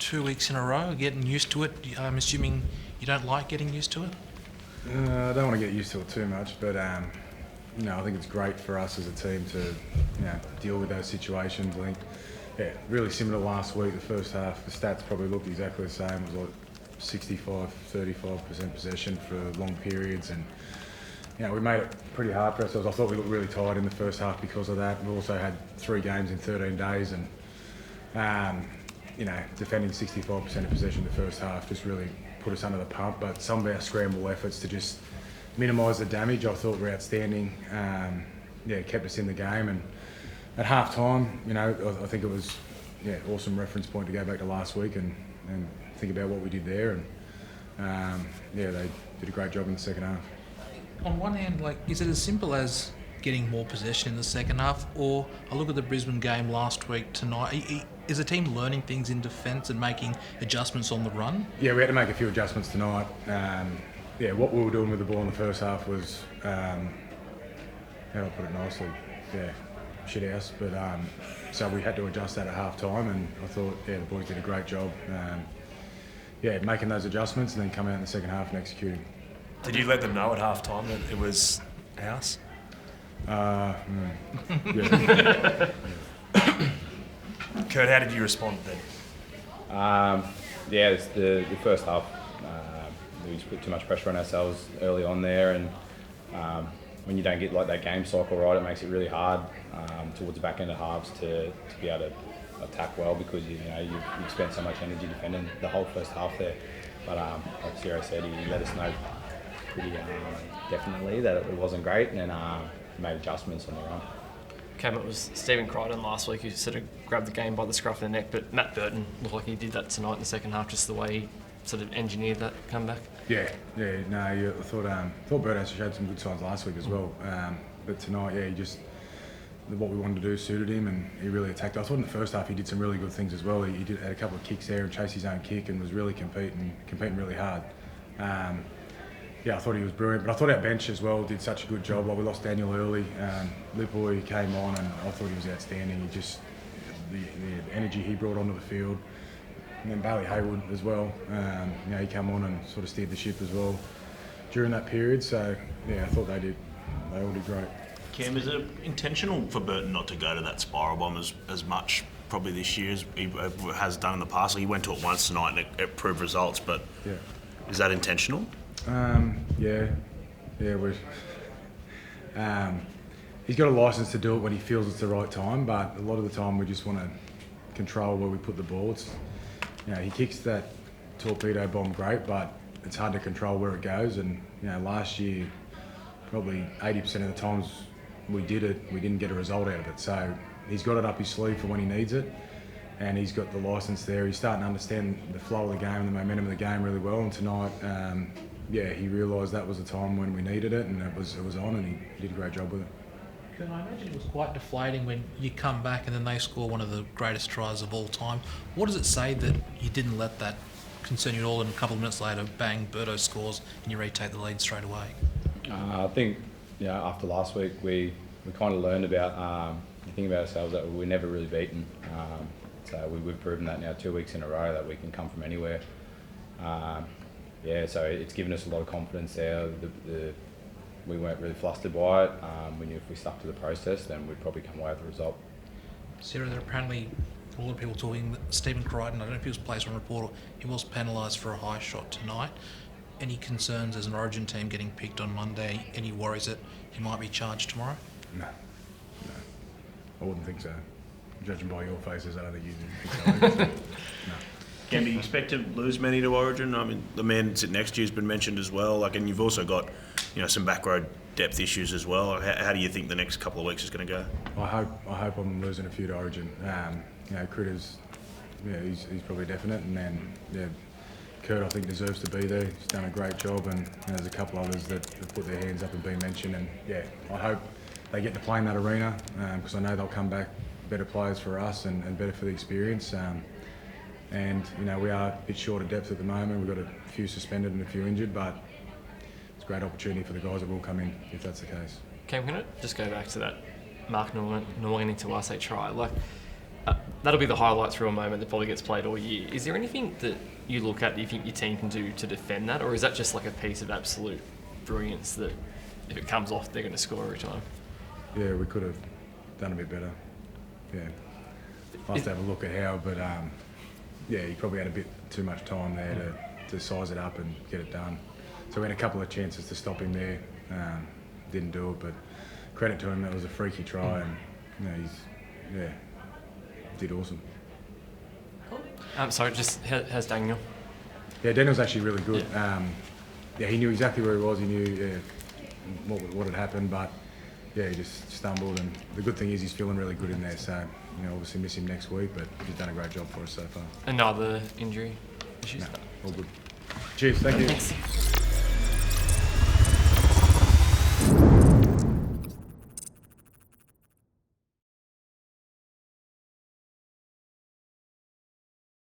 2 weeks in a row, getting used to it. I'm assuming you don't like getting used to it? I don't want to get used to it too much, but I think it's great for us as a team to deal with those situations. I think, really similar to last week, the first half, the stats probably looked exactly the same. It was like 65-35% possession for long periods, and we made it pretty hard for ourselves. I thought we looked really tired in the first half because of that. We also had 3 games in 13 days, and defending 65% of possession in the first half just really put us under the pump. But some of our scramble efforts to just minimise the damage, I thought were outstanding. Kept us in the game, and at half time, I think it was awesome reference point to go back to last week and think about what we did there, and they did a great job in the second half. On one hand, is it as simple as getting more possession in the second half, or I look at the Brisbane game last week tonight, is the team learning things in defence and making adjustments on the run? Yeah, we had to make a few adjustments tonight. What we were doing with the ball in the first half was, how do I put it nicely? Shit house. But so we had to adjust that at half time, and I thought, the boys did a great job. Making those adjustments and then coming out in the second half and executing. Did you let them know at half time that it was house? Yeah. Kurt, how did you respond then? It's the first half. We just put too much pressure on ourselves early on there, and when you don't get that game cycle right, it makes it really hard towards the back end of halves to be able to attack well, because you've spent so much energy defending the whole first half there. But like Ciro said, he let us know pretty definitely that it wasn't great, and made adjustments on the run. Cam, it was Stephen Crichton last week who sort of grabbed the game by the scruff of the neck, but Matt Burton looked like he did that tonight in the second half, just the way he sort of engineered that comeback. I thought Burton actually showed some good signs last week as well, but tonight, he just, what we wanted to do suited him, and he really attacked. I thought in the first half he did some really good things as well. He had a couple of kicks there and chased his own kick and was really competing really hard. I thought he was brilliant, but I thought our bench as well did such a good job. We lost Daniel early, Lipoy came on, and I thought he was outstanding. He just, the energy he brought onto the field, and then Bailey Haywood as well. He came on and sort of steered the ship as well during that period. So I thought they all did great. Cam, is it intentional for Burton not to go to that spiral bomb as much probably this year as he has done in the past? He went to it once tonight and it proved results, but is that intentional? He's got a licence to do it when he feels it's the right time, but a lot of the time we just want to control where we put the ball. He kicks that torpedo bomb great, but it's hard to control where it goes. And last year, probably 80% of the times we did it, we didn't get a result out of it. So he's got it up his sleeve for when he needs it, and he's got the licence there. He's starting to understand the flow of the game, the momentum of the game really well. And tonight, he realised that was the time when we needed it, and it was on, and he did a great job with it. I imagine it was quite deflating when you come back and then they score one of the greatest tries of all time. What does it say that you didn't let that concern you at all, and a couple of minutes later, bang, Birdo scores and you retake the lead straight away? I think after last week we kind of learned about the thing about ourselves that we're never really beaten. So we've proven that now 2 weeks in a row that we can come from anywhere. So it's given us a lot of confidence there. We weren't really flustered by it. We knew if we stuck to the process, then we'd probably come away with the result. Sarah, there are apparently a lot of people talking that Stephen Crichton, I don't know if he was placed on report or he was penalised for a high shot tonight. Any concerns as an Origin team getting picked on Monday? Any worries that he might be charged tomorrow? No. I wouldn't think so. Judging by your faces, I don't think you think so. No. Can you expect to lose many to Origin? I mean, the man sitting next to you has been mentioned as well. And you've also got, some back row depth issues as well. How do you think the next couple of weeks is going to go? I hope I'm losing a few to Origin. Critters, he's probably definite, and then Kurt I think deserves to be there. He's done a great job, and there's a couple others that have put their hands up and been mentioned. And I hope they get to play in that arena because I know they'll come back better players for us and better for the experience. And we are a bit short of depth at the moment. We've got a few suspended and a few injured, but it's a great opportunity for the guys that will come in if that's the case. Cam, can I just go back to that Mark Nolaney to us try? That'll be the highlight through a moment that probably gets played all year. Is there anything that you look at that you think your team can do to defend that, or is that just like a piece of absolute brilliance that if it comes off, they're going to score every time? Yeah, we could have done a bit better. Yeah, I'll have to have a look at how, but yeah, he probably had a bit too much time there to size it up and get it done. So we had a couple of chances to stop him there, didn't do it, but credit to him, that was a freaky try, and did awesome. Sorry, just how's Daniel? Yeah, Daniel's actually really good. Yeah. He knew exactly where he was. He knew what had happened, but he just stumbled. And the good thing is he's feeling really good in there. So obviously miss him next week, but he's done a great job for us so far. Another injury issues? No, all good. Cheers. Thank you. Thanks.